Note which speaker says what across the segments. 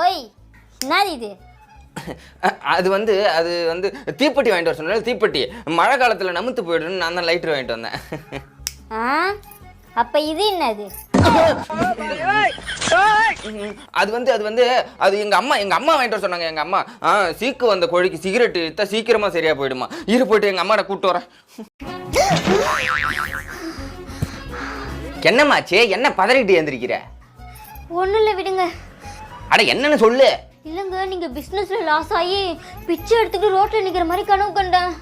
Speaker 1: ஓய் என்னது இது?
Speaker 2: அது வந்து தீப்பெட்டி வாங்கிட்டு வர சொன்னால தீப்பெட்டி மழை காலத்தில் நமுத்து போயிடுன்னு நான் தான் லைட்டர் வாங்கிட்டு வந்தேன்.
Speaker 1: அப்ப இது என்னது?
Speaker 2: அது எங்க அம்மா வாங்கிட்டு வர சொன்னாங்க. எங்க அம்மா சீக்கு வந்த கோழிக்கு சிகரெட் இத்தா சீக்கிரமா சரியா போயிடுமா. இரு போயிட்டு எங்க அம்மாட்ட கூப்பிட்டு வரேன். என்னமாச்சு? என்ன பதறிட்டு எழுந்திருக்கிற?
Speaker 1: ஒன்றும் இல்லை, விடுங்க.
Speaker 2: அட என்னன்னு சொல்லு.
Speaker 1: இல்லைங்க, நீங்க பிசினஸ்ல லாஸ் ஆகி பிச்சை எடுத்துட்டு ரோட்ல நிக்கிற மாதிரி கனவு கண்டேன்.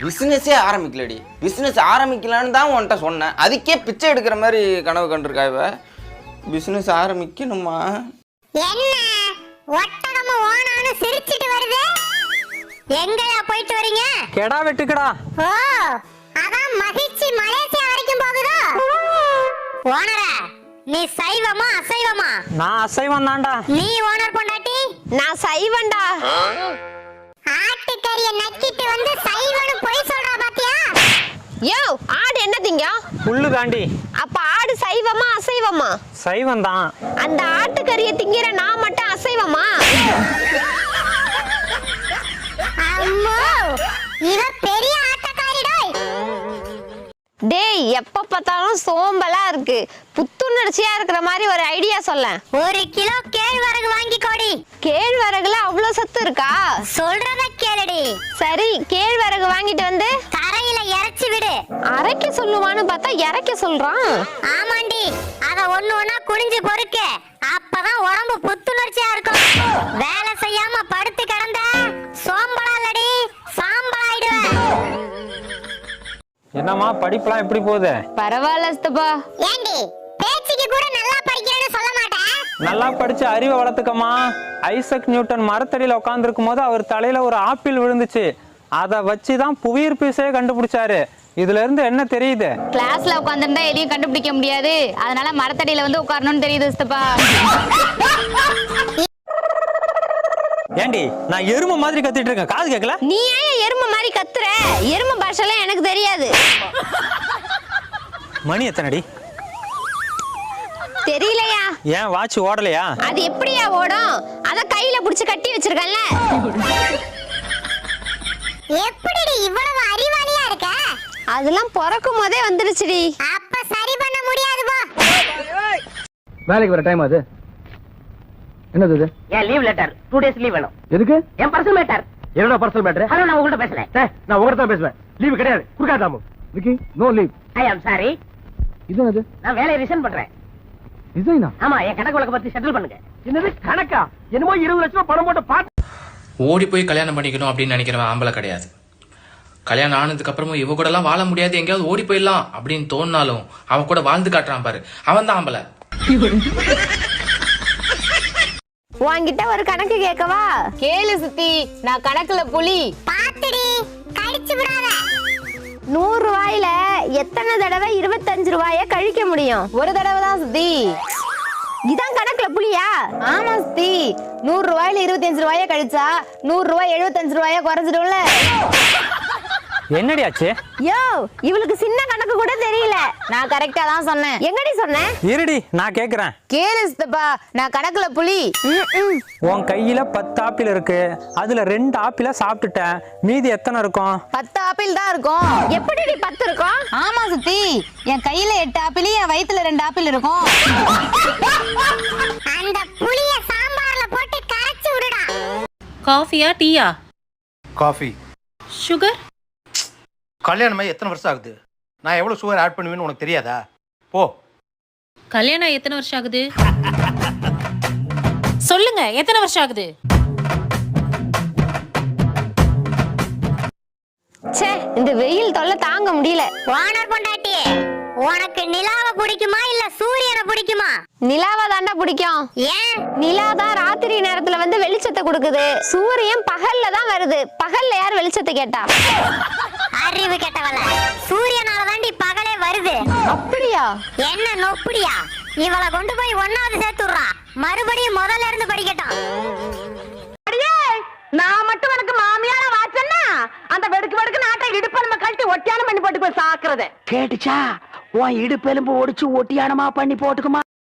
Speaker 2: பிசினஸே ஆரம்பிக்கலடி. பிசினஸ் ஆரம்பிக்கலான்னு தான் உன்கிட்ட சொன்னேன். அதுக்கே பிச்சை எடுக்கிற மாதிரி கனவு கண்டிருக்கா இவ. பிசினஸ் ஆரம்பிக்கணுமா?
Speaker 3: என்ன ஒட்டகமா ஓனானு சிரிச்சிட்டு வருது? எங்கயா போயிட்டு வரீங்க?
Speaker 4: கெடா வெட்டுக்கடா.
Speaker 3: ஓ, அதான் மகிழ்ச்சி மலேசியா வரைக்கும் போகுதோ? ஓனரா, நீ சைவமா அசைவமா?
Speaker 4: நான் அசைவம் தான்டா.
Speaker 3: நீ ஓனர் பொண்டாட்டி?
Speaker 5: நான் சைவன்டா.
Speaker 3: ஆட்டுக்கறிய நக்கிட்டு வந்து சைவனு பொய் சொல்றா பாத்தியா?
Speaker 5: யோ, ஆடு என்ன திங்க?
Speaker 4: புல்லு தாண்டி.
Speaker 5: அப்ப ஆடு சைவமா அசைவமா?
Speaker 4: சைவம் தான்.
Speaker 5: அந்த ஆட்டுக்கறிய திங்கிற நான் மட்டும் அசைவமா?
Speaker 3: அம்மோ, இவ பெரிய ஆட்டக்காரிடோய்.
Speaker 5: டேய், எப்ப பார்த்தாலும் சோம்பலா இருக்கு. புத்துணர்ச்சியா இருக்கிற மாதிரி ஒரு ஐடியா சொல்ல.
Speaker 3: 1 கிலோ கேழ்வரகு வாங்கி கோடி.
Speaker 5: கேழ்வரகுல அவ்வளவு சத்து இருக்கா?
Speaker 3: சொல்றத கேளுடி.
Speaker 5: சரி, கேழ்வரகு வாங்கிட்டு வந்து
Speaker 3: தரையில இறச்சி விடு.
Speaker 5: அரைக்க சொல்லுவான்னு பார்த்தா இறக்க சொல்றான்.
Speaker 3: ஆமாண்டி, அத ஒண்ணு ஒண்ணா குனிஞ்சு பொறுக்க. அப்பதான் உடம்பு புத்துணர்ச்சியா இருக்கும். வேலை செய்யாம படுத்து கிடந்த சோம்பலாலடி சாம்பலாயிடுவேன்.
Speaker 4: என்னம்மா படிப்புலாம் எப்படி போகுது?
Speaker 5: பரவாயில்ல சித்தப்பா.
Speaker 3: ஏண்டி பேச்சுக்கு கூட நல்லா படிக்கிறேன்னு சொல்ல மாட்டேன்?
Speaker 4: நல்லா படிச்சு அறிவை வளர்த்துக்கம்மா. ஐசக் நியூட்டன் மரத்தடியில உட்கார்ந்து இருக்கும் போது அவர் தலையில ஒரு ஆப்பிள் விழுந்துச்சு. அதை வச்சுதான் புவியீர்ப்பு கண்டுபிடிச்சாரு. இதுல இருந்து என்ன தெரியுது?
Speaker 6: கிளாஸ்ல உட்கார்ந்திருந்தா எதையும் கண்டுபிடிக்க முடியாது, அதனால மரத்தடியில வந்து உட்காரணும்னு தெரியுது சித்தப்பா.
Speaker 4: ஏண்டி, நான் எருமை மாதிரி கத்திட்டு இருக்கேன், காது கேட்கல?
Speaker 5: நீ ஏன் எருமை மாதிரி கத்துற? எருமை பாஷெல்லாம் எனக்கு தெரியாது.
Speaker 4: மணி எத்தனடி?
Speaker 5: தெரியலையா?
Speaker 4: ஏன் வாட்ச் ஓடலையா?
Speaker 5: அது எப்படியா ஓடும்? அத கையில புடிச்சு கட்டி வச்சிருக்கேன்ல.
Speaker 3: எப்படிடி இவ்வளவு அறிவாளியா இருக்க?
Speaker 5: அதெல்லாம் பிறக்கும் போதே வந்துருச்சுடி.
Speaker 3: அப்ப சரி பண்ண முடியாது போ.
Speaker 7: வேலைக்கு வர டைம் அது. என்னது இது?
Speaker 8: ஏன் லீவ் லெட்டர் 2 days லீவ் வேணும்.
Speaker 7: எதுக்கு?
Speaker 8: என் பர்சனல் மேட்டர்.
Speaker 7: என்னோட பர்சனல் மேட்டர்?
Speaker 8: ஹலோ, நான் உங்கள்ட்ட பேசல.
Speaker 7: நான் உங்ககிட்ட தான் பேசுவேன். லீவ் கிடையாது, குடுக்காதாமு. Vicky, no leave.
Speaker 8: I am sorry.
Speaker 7: இது என்னது?
Speaker 8: நான் வேலையை ரிசைன் பண்றேன்.
Speaker 7: ரிசைனா?
Speaker 8: ஆமா, என் கணக்கு வழக்க பத்தி செட்டில் பண்ணுங்க.
Speaker 7: என்னது கணக்கா? என்னமோ 20 லட்சம் பணம் போட்டு பாத்து
Speaker 9: ஓடி போய் கல்யாணம் பண்ணிக்கணும் அப்படின்னு நினைக்கிறவன் ஆம்பளை கிடையாது. கல்யாணம் ஆனதுக்கு அப்புறமும் இவ கூட எல்லாம் வாழ முடியாது, எங்கேயாவது ஓடி போயிடலாம் அப்படின்னு தோணினாலும் அவன் கூட வாழ்ந்து காட்டுறான் பாரு, அவன் தான் ஆம்பளை.
Speaker 5: உன்கிட்ட ஒரு கணக்கு கேட்கவா?
Speaker 6: கேளு சித்தி, நான் கணக்குல புலி.
Speaker 3: பாத்துடி, கடிச்சு விடாத.
Speaker 5: 100 ரூபாயில எத்தனை தடவை 25 ரூபாய கழிக்க முடியும்?
Speaker 6: ஒரு தடவை தான் சித்தி.
Speaker 5: இதான் கணக்குல புலியா?
Speaker 6: ஆமா சித்தி, 100 ரூபாயில 25 ரூபாய கழிச்சா 100 ரூபாய் 75 ரூபாய குறைஞ்சிடும்ல.
Speaker 4: என்னடி ஆச்சு?
Speaker 5: யோ, இவளுக்கு சின்ன கணக்கு கூட தெரியல.
Speaker 6: நான் கரெக்டா தான் சொன்னேன்.
Speaker 5: எங்கடி சொன்ன?
Speaker 4: இருடி, நான் கேக்குறேன்.
Speaker 6: கேளு சித்தப்பா, நான் கணக்குல புலி.
Speaker 4: உன் கையில 10 ஆப்பிள் இருக்கு, அதுல 2 ஆப்பிள சாப்பிட்டுட்டேன், மீதி எத்தனை இருக்கும்?
Speaker 6: 10 ஆப்பிள் தான் இருக்கும்.
Speaker 5: எப்படி 10 இருக்கும்?
Speaker 6: ஆமா சித்தி, என் கையில 8 ஆப்பிள், என் வயித்துல 2 ஆப்பிள் இருக்கும்.
Speaker 3: அந்த புளிய சாம்பார்ல போட்டு கரைச்சு விடுடா.
Speaker 10: காஃபியா டீயா?
Speaker 11: காஃபி.
Speaker 10: சுகர்?
Speaker 11: கல்யாணமாகி எத்தனை வருஷம் ஆகுது? நான் எவ்வளவு சுகர் ஆட் பண்ணுவேன்னு உனக்கு தெரியாதா? போ.
Speaker 10: கல்யாணம் எத்தனை வருஷம் ஆகுது? சொல்லுங்க, எத்தனை வருஷம் ஆகுது?
Speaker 5: ச்சே, இந்த வெயில் தொல்லை தாங்க முடியல.
Speaker 3: ஓனர் பொண்டாட்டி, உனக்கு நிலாவை பிடிக்குமா இல்ல சூரியனை பிடிக்குமா?
Speaker 5: நிலாவா தாண்டா பிடிக்கும்.
Speaker 3: ஏன்?
Speaker 5: நிலா தான் ராத்திரி நேரத்துல வந்து வெளிச்சத்தை கொடுக்குது. சூரியன் பகல்ல தான் வருது. பகல்ல யார் வெளிச்சத்தை கேட்டா?
Speaker 3: அறிவு கெட்டவள, சூரியனால தாண்டி பகலே வருது.
Speaker 5: அப்படியா?
Speaker 3: என்ன நொப்படியா? இவளை கொண்டு போய் 1வது சேர்த்துடுறா. மறுபடியும் முதல்ல இருந்து படிக்கட்டும்.
Speaker 8: நான் மட்டும் எனக்கு மாமியார வாச்சன்னா அந்த வெடுக்கு நாட்டை இடுப்பு நம்ம கழட்டி ஒட்டியானம் பண்ணி போட்டு போய் சாக்குறது.
Speaker 7: கேட்டுச்சா? உன் இடுப்பெலும்பு ஒடிச்சு ஒட்டியானமா பண்ணி போட்டுக்குமா?